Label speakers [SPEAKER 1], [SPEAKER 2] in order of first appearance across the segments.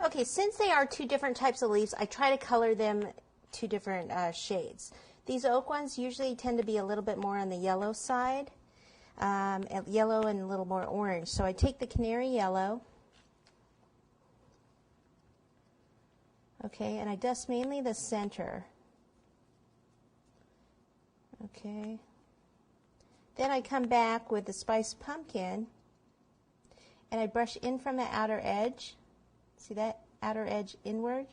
[SPEAKER 1] Okay, since they are two different types of leaves, I try to color them two different shades. These oak ones usually tend to be a little bit more on the yellow side, yellow and a little more orange. So I take the canary yellow, okay, and I dust mainly the center. Okay. Then I come back with the spiced pumpkin, and I brush in from the outer edge. See that outer edge inward?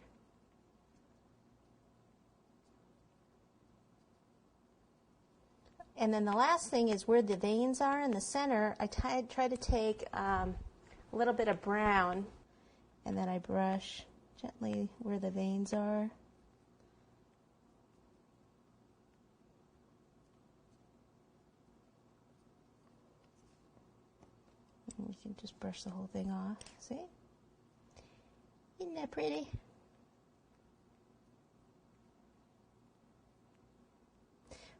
[SPEAKER 1] And then the last thing is where the veins are in the center. I try to take a little bit of brown, and then I brush gently where the veins are. And we can just brush the whole thing off. See? Isn't that pretty?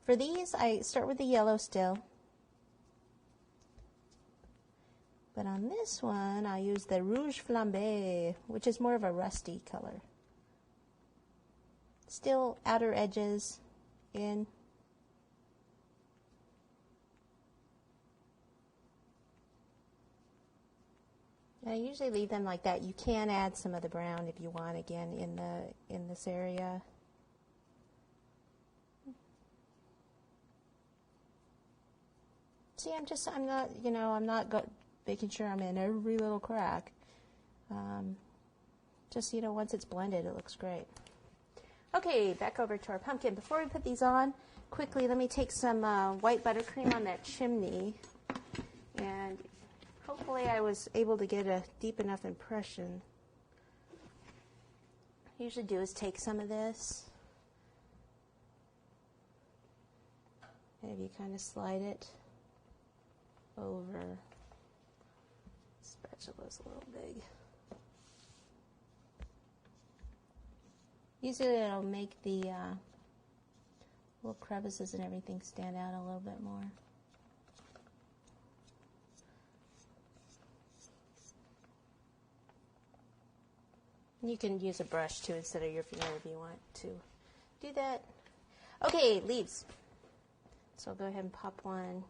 [SPEAKER 1] For these, I start with the yellow still. But on this one, I'll use the rouge flambe, which is more of a rusty color. Still outer edges in. I usually leave them like that. You can add some of the brown if you want, again, in this area. See, I'm not making sure I'm in every little crack. Just, once it's blended, it looks great. Okay, back over to our pumpkin. Before we put these on, quickly, let me take some white buttercream on that chimney. And hopefully I was able to get a deep enough impression. What I usually do is take some of this. Maybe kind of slide it over. Spatula's a little big. Usually it'll make the little crevices and everything stand out a little bit more. You can use a brush too instead of your finger if you want to do that. Okay, leaves. So I'll go ahead and pop one.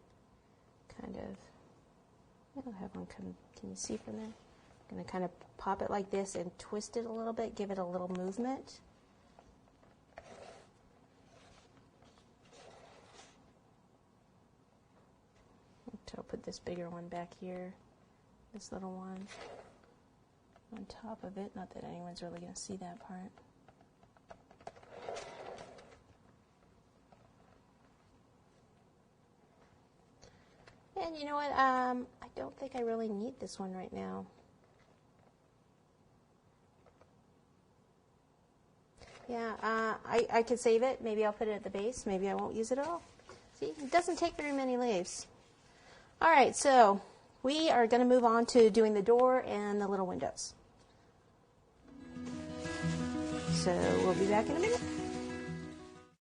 [SPEAKER 1] Kind of, I'll have one come, can you see from there? I'm going to kind of pop it like this and twist it a little bit, give it a little movement. So I'll put this bigger one back here, this little one on top of it. Not that anyone's really going to see that part. And you know what, I don't think I really need this one right now. Yeah, I could save it. Maybe I'll put it at the base. Maybe I won't use it at all. See, it doesn't take very many leaves. All right, so we are going to move on to doing the door and the little windows. So we'll be back in a minute.